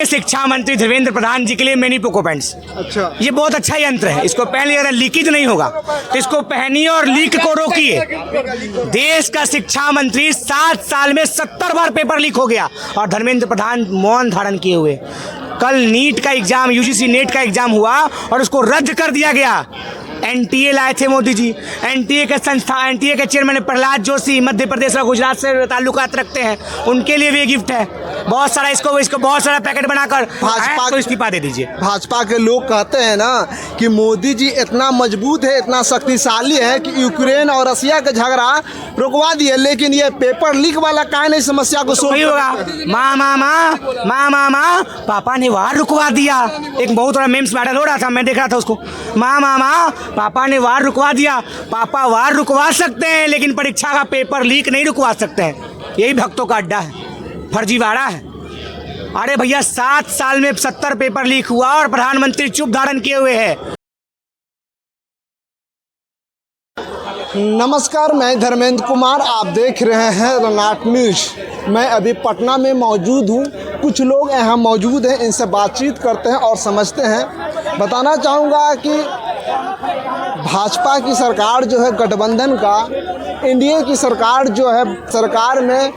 शिक्षा मंत्री धर्मेंद्र प्रधान जी के लिए मैनी पोको पैंट्स। अच्छा, ये बहुत अच्छा यंत्र है, इसको पहले अगर लीकेज नहीं होगा तो इसको पहनिए और लीक को रोकिए। देश का शिक्षा मंत्री 7 साल में 70 बार पेपर लीक हो गया और धर्मेंद्र प्रधान मौन धारण किए हुए। कल नीट का एग्जाम, यूजीसी नेट का एग्जाम हुआ और उसको रद्द कर दिया गया। एनटीए लाए थे मोदी जी। एनटीए के चेयरमैन प्रहलाद जोशी मध्य प्रदेश और गुजरात से ताल्लुकात रखते हैं, उनके लिए भी गिफ्ट है। बहुत सारा इसको बहुत सारा पैकेट बनाकर भाजपा को इस्तीफा दे दीजिए। भाजपा के लोग कहते हैं ना कि मोदी जी इतना मजबूत है, इतना शक्तिशाली है कि यूक्रेन और रसिया का झगड़ा रुकवा दिए, लेकिन ये पेपर लीक वाला काहे नहीं समस्या को सोल्व होगा। माँ पापा ने वार रुकवा दिया। एक बहुत बड़ा मेम्स वायरल हो रहा था, मैं देख रहा था उसको। माँ पापा ने वार रुकवा दिया। पापा वार रुकवा सकते हैं लेकिन परीक्षा का पेपर लीक नहीं रुकवा सकते हैं। यही भक्तों का अड्डा है, फर्जीवाड़ा है। अरे भैया 7 साल में 70 पेपर लीक हुआ और प्रधानमंत्री चुप धारण किए हुए हैं। नमस्कार, मैं धर्मेंद्र कुमार, आप देख रहे हैं रंगाट न्यूज। मैं अभी पटना में मौजूद हूँ। कुछ लोग यहाँ मौजूद हैं, इनसे बातचीत करते हैं और समझते हैं। बताना चाहूँगा कि भाजपा की सरकार जो है गठबंधन का, एनडीए की सरकार जो है, सरकार में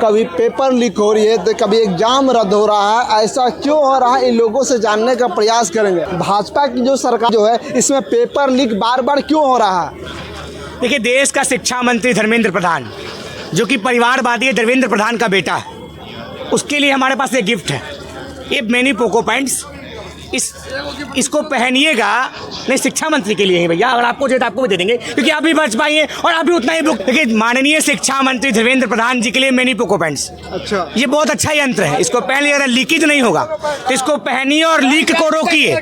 कभी पेपर लीक हो रही है तो कभी एग्जाम रद्द हो रहा है। ऐसा क्यों हो रहा है, इन लोगों से जानने का प्रयास करेंगे। भाजपा की जो सरकार जो है इसमें पेपर लीक बार बार क्यों हो रहा है? देखिए, देश का शिक्षा मंत्री धर्मेंद्र प्रधान, जो कि परिवारवादी है, धर्मेंद्र प्रधान का बेटा है, उसके लिए हमारे पास एक गिफ्ट है। ये मैनी पोको पैंट्स, इसको पहनिएगा। नहीं, शिक्षा मंत्री के लिए है भैया, अगर आपको चाहिए तो आपको भी दे देंगे, क्योंकि आप भी बच पाइए और आप भी उतना ही बुक। देखिए, माननीय शिक्षा मंत्री धर्मेंद्र प्रधान जी के लिए मैनी पोको पैंट्स। अच्छा, ये बहुत अच्छा यंत्र है, इसको पहले अगर लीकेज नहीं होगा तो इसको पहनिए और लीक को रोकिए।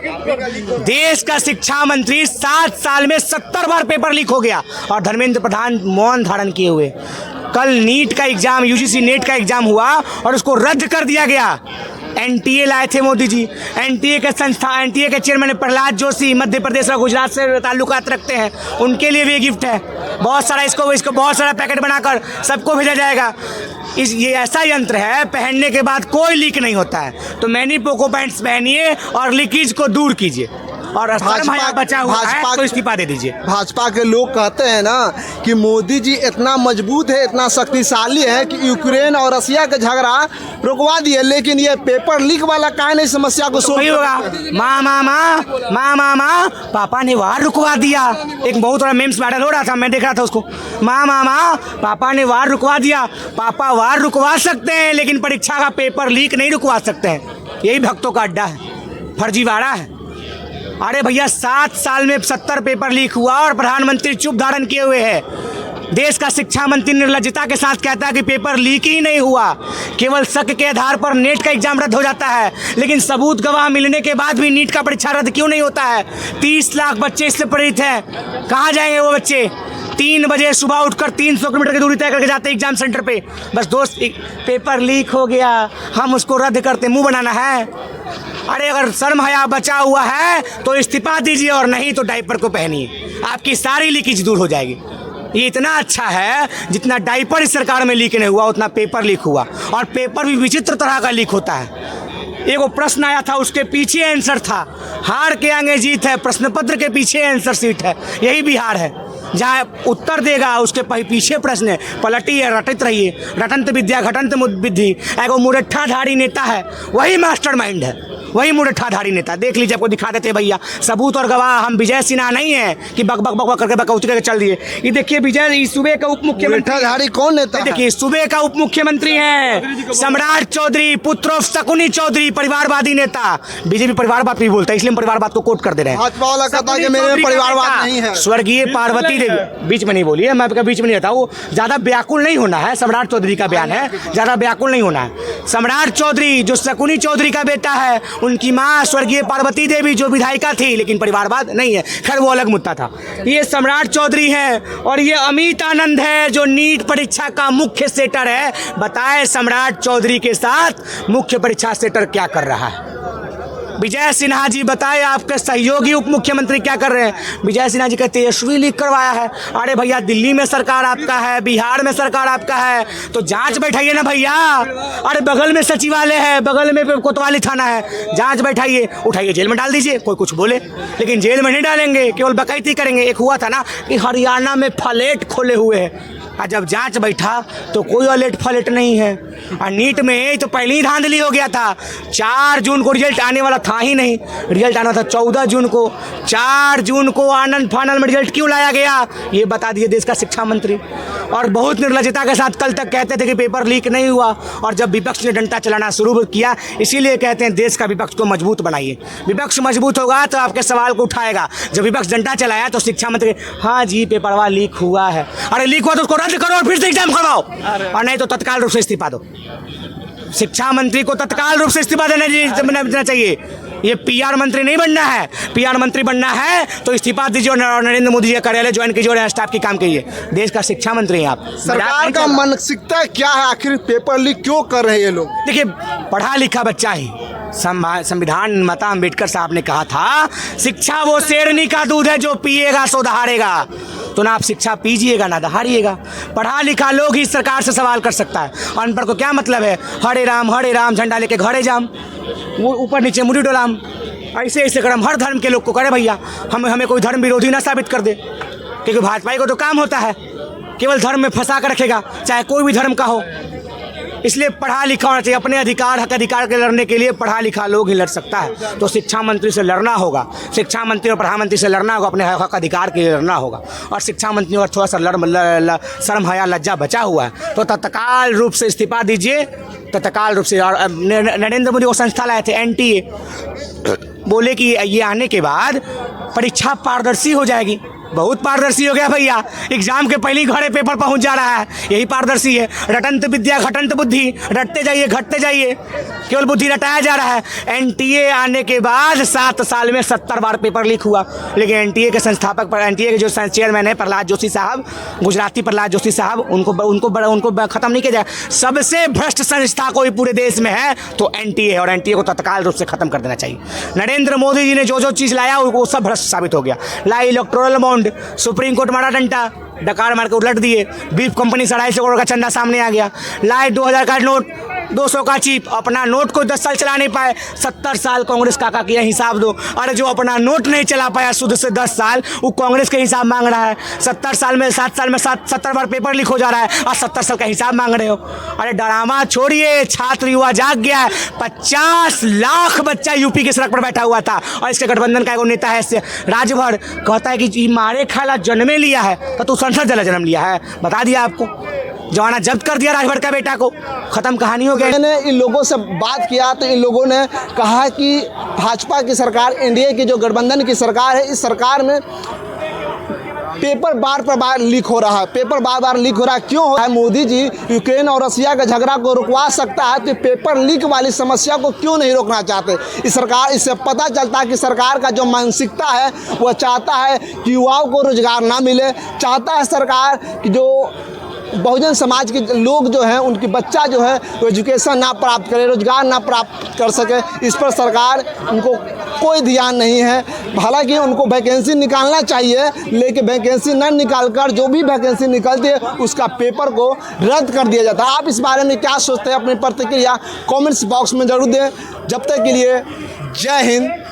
देश का शिक्षा मंत्री 7 साल में 70 बार पेपर लीक हो गया और धर्मेंद्र प्रधान मौन धारण किए हुए। कल नीट का एग्जाम, यूजीसी नेट का एग्जाम हुआ और उसको रद्द कर दिया गया। एनटीए लाए थे मोदी जी। एनटीए के चेयरमैन प्रहलाद जोशी मध्य प्रदेश और गुजरात से ताल्लुकात रखते हैं, उनके लिए भी गिफ्ट है। बहुत सारा इसको बहुत सारा पैकेट बनाकर सबको भेजा जाएगा। ये ऐसा यंत्र है, पहनने के बाद कोई लीक नहीं होता है। तो मैनी पोको पैंट्स पहनिए और लीकेज को दूर कीजिए और बचा हुआ है तो इस्तीफा दे दीजिए। भाजपा के लोग कहते हैं ना कि मोदी जी इतना मजबूत है, इतना शक्तिशाली है कि यूक्रेन और रसिया का झगड़ा रुकवा दिए, लेकिन ये पेपर लीक वाला काहे नहीं समस्या को सोल्व होगा। माँ पापा ने वार रुकवा दिया। एक बहुत बड़ा मेम्स वायरल हो रहा था, मैं देख रहा था उसको। माँ पापा ने वार रुकवा दिया। पापा वार रुकवा सकते हैं लेकिन परीक्षा का पेपर लीक नहीं रुकवा सकते हैं। यही भक्तों का अड्डा है, फर्जीवाड़ा है। अरे भैया 7 साल में 70 पेपर लीक हुआ और प्रधानमंत्री चुप धारण किए हुए हैं। देश का शिक्षा मंत्री निर्लज्जता के साथ कहता है कि पेपर लीक ही नहीं हुआ, केवल शक के आधार पर नेट का एग्जाम रद्द हो जाता है। लेकिन सबूत गवाह मिलने के बाद भी नीट का परीक्षा रद्द क्यों नहीं होता है? 30 लाख बच्चे इससे प्रेरित हैं। कहाँ जाएंगे वो बच्चे? 3 बजे सुबह उठकर 300 किलोमीटर की दूरी तय करके जाते एग्जाम सेंटर पे। बस दोस्त, पेपर लीक हो गया, हम उसको रद्द करते, मुंह बनाना है? अरे अगर शर्म हया बचा हुआ है तो इस्तीफा दीजिए और नहीं तो डायपर को पहनिए, आपकी सारी लीकेज दूर हो जाएगी। ये इतना अच्छा है, जितना डायपर इस सरकार में लीक नहीं हुआ उतना पेपर लीक हुआ, और पेपर भी विचित्र तरह का लीक होता है। एक वो प्रश्न आया था, उसके पीछे आंसर था, हार के आगे जीत है, प्रश्न पत्र के पीछे आंसर सीट है। यही बिहार है, जहाँ उत्तर देगा उसके पीछे प्रश्न है। पलटिए, रटत रहिए, रटंत विद्या घटंत बुद्धि। एगो मुरट्ठाधारी नेता है, वही मास्टरमाइंड है, वही मुरट्ठाधारी नेता। देख लीजिए, आपको दिखा देते भैया सबूत और गवाह। हम विजय सिन्हा नहीं है कि बक बक बक करके बकौती करके चल दिए। ये देखिए, विजय सूबे का उप मुख्यमंत्री कौन नेता है? देखिए, सूबे का उप मुख्यमंत्री है सम्राट चौधरी, पुत्र ऑफ शकुनी चौधरी, परिवारवादी नेता। बीजेपी परिवारवाद भी बोलता है, इसलिए हम परिवारवाद को कोट कर दे रहे हैं। भाजपा वाला कहता है कि मेरे में परिवारवाद नहीं है। स्वर्गीय पार्वती देवी, बीच में नहीं बोलिए, मैं आपका बीच में नहीं रहता हूँ। ज्यादा व्याकुल नहीं होना है, सम्राट चौधरी का बयान है, ज्यादा व्याकुल नहीं होना है। सम्राट चौधरी जो शकुनी चौधरी का बेटा है, उनकी माँ स्वर्गीय पार्वती देवी जो विधायिका थी, लेकिन परिवारवाद नहीं है, खैर वो अलग मुद्दा था। ये सम्राट चौधरी है और ये अमित आनंद है जो नीट परीक्षा का मुख्य सेटर है। बताएं सम्राट चौधरी के साथ मुख्य परीक्षा सेटर क्या कर रहा है? विजय सिन्हा जी बताए आपके सहयोगी उप मुख्यमंत्री क्या कर रहे हैं। विजय सिन्हा जी कहते तेजस्वी लीक करवाया है। अरे भैया दिल्ली में सरकार आपका है, बिहार में सरकार आपका है, तो जांच बैठाइए ना भैया। अरे बगल में सचिवालय है, बगल में कोतवाली थाना है, जांच बैठाइए, उठाइए जेल में डाल दीजिए, कोई कुछ बोले, लेकिन जेल में नहीं डालेंगे, केवल बकैती करेंगे। एक हुआ था ना कि हरियाणा में फ्लैट खोले हुए हैं, और जब जांच बैठा तो कोई अलर्ट फ्लैट नहीं है। और नीट में तो पहले ही धांधली हो गया था। 4 जून को रिजल्ट आने वाला था ही नहीं, रिजल्ट आना था 14 जून को। 4 जून को आनंद फानल में रिजल्ट क्यों लाया गया ये बता दिए देश का शिक्षा मंत्री। और बहुत निर्लजता के साथ कल तक कहते थे कि पेपर लीक नहीं हुआ, और जब विपक्ष ने डंडा चलाना शुरू किया, इसीलिए कहते हैं देश का विपक्ष को मजबूत बनाइए। विपक्ष मजबूत होगा तो आपके सवाल को उठाएगा। जब विपक्ष डंडा चलाया तो शिक्षा मंत्री हाँ जी पेपरवा लीक हुआ है। अरे लीक हुआ तो उसको रद्द करो और फिर से एग्जाम करवाओ, और नहीं तो तत्काल रूप से इस्तीफा दो। शिक्षा मंत्री को तत्काल रूप से इस्तीफा देना चाहिए। ये पीआर मंत्री नहीं बनना है। पीआर मंत्री बनना है तो इस्तीफा दीजिए और नरेंद्र मोदी जी का कार्यालय ज्वाइन कीजिए और स्टाफ की काम कीजिए। देश का शिक्षा मंत्री हैं आप। सरकार का मानसिकता क्या है, आखिर पेपर लीक क्यों कर रहे हैं ये लोग? देखिए पढ़ा लिखा बच्चा ही, संविधान निर्माता अम्बेडकर साहब ने कहा था शिक्षा वो शेरनी का दूध है जो पिएगा सो दहाड़ेगा। तो ना आप शिक्षा पीजिएगा ना दहाड़िएगा। पढ़ा लिखा लोग ही सरकार से सवाल कर सकता है। अनपढ़ को क्या मतलब है, हरे राम झंडा लेके घरे जाम, वो ऊपर नीचे मुड़ी डोलाम, ऐसे ऐसे करम हर धर्म के लोग को करे भैया। हमें कोई धर्म विरोधी ना साबित कर दे, क्योंकि भाजपा को तो काम होता है केवल धर्म में फंसा कर रखेगा, चाहे कोई भी धर्म का हो। इसलिए पढ़ा लिखा होना चाहिए। अपने अधिकार हक अधिकार के लड़ने के लिए पढ़ा लिखा लोग ही लड़ सकता है। तो शिक्षा मंत्री से लड़ना होगा, शिक्षा मंत्री और प्रधानमंत्री से लड़ना होगा, अपने हक अधिकार के लिए लड़ना होगा। और शिक्षा मंत्री अगर थोड़ा सा शर्म हया लज्जा बचा हुआ है तो तत्काल रूप से इस्तीफा दीजिए, तत्काल रूप से। और नरेंद्र मोदी वो संस्था लाए थे NTA, बोले कि ये आने के बाद परीक्षा पारदर्शी हो जाएगी। बहुत पारदर्शी हो गया भैया, एग्जाम के पहले ही घरे पेपर पहुंच जा रहा है, यही पारदर्शी है। रटंत विद्या घटंत बुद्धि, रटते जाइए घटते जाइए, केवल बुद्धि रटाया जा रहा है। NTA आने के बाद 7 साल में 70 बार पेपर लीक हुआ, लेकिन NTA के संस्थापक पर NTA के जो चेयरमैन है प्रहलाद जोशी साहब, गुजराती प्रहलाद जोशी साहब, उनको खत्म नहीं किया जाए। सबसे भ्रष्ट संस्था कोई पूरे देश में है तो NTA है, और NTA को तत्काल रूप से खत्म कर देना चाहिए। नरेंद्र मोदी जी ने जो चीज़ लाया वो सब भ्रष्ट साबित हो गया। लाई इलेक्टोरल बॉन्ड, सुप्रीम कोर्ट मारा डंडा, डकार मार के उलट दिए। बीफ कंपनी 250 करोड़ का चंदा सामने आ गया। लाए 2000 का नोट, 200 का चिप, अपना नोट को 10 साल चला नहीं पाए। 70 साल कांग्रेस काका किया, हिसाब दो। अरे जो अपना नोट नहीं चला पाया शुद्ध से 10 साल, वो कांग्रेस के हिसाब मांग रहा है। 70 साल में 70 बार पेपर लीक हो जा रहा है और 70 साल का हिसाब मांग रहे हो। अरे ड्रामा छोड़िए, छात्र युवा जाग गया है। 50 लाख बच्चा यूपी की सड़क पर बैठा हुआ था, और इसके गठबंधन का एक नेता है राजभर, कहता है कि मारे खाला जन्मे लिया है तो तू संसद जला जन्म लिया है। बता दिया आपको, जवाना जब्त कर दिया राजभर का बेटा को, खत्म कहानी हो गई। मैंने इन लोगों से बात किया तो इन लोगों ने कहा कि भाजपा की सरकार, एनडीए की जो गठबंधन की सरकार है, इस सरकार में पेपर बार पर बार लीक हो रहा है। पेपर बार बार लीक हो रहा है, क्यों हो रहा है? मोदी जी यूक्रेन और रसिया के झगड़ा को रुकवा सकता है तो पेपर लीक वाली समस्या को क्यों नहीं रोकना चाहते इस सरकार? इससे पता चलता है कि सरकार का जो मानसिकता है वह चाहता है कि युवाओं को रोजगार ना मिले, चाहता है सरकार कि जो बहुजन समाज के लोग जो हैं उनकी बच्चा जो है वो एजुकेशन ना प्राप्त करे, रोजगार ना प्राप्त कर सके। इस पर सरकार उनको कोई ध्यान नहीं है। हालांकि उनको वैकेंसी निकालना चाहिए, लेकिन वैकेंसी न निकालकर जो भी वैकेंसी निकलती है उसका पेपर को रद्द कर दिया जाता है। आप इस बारे में क्या सोचते हैं? अपनी प्रतिक्रिया कमेंट्स बॉक्स में जरूर दें। जब तक के लिए जय हिंद।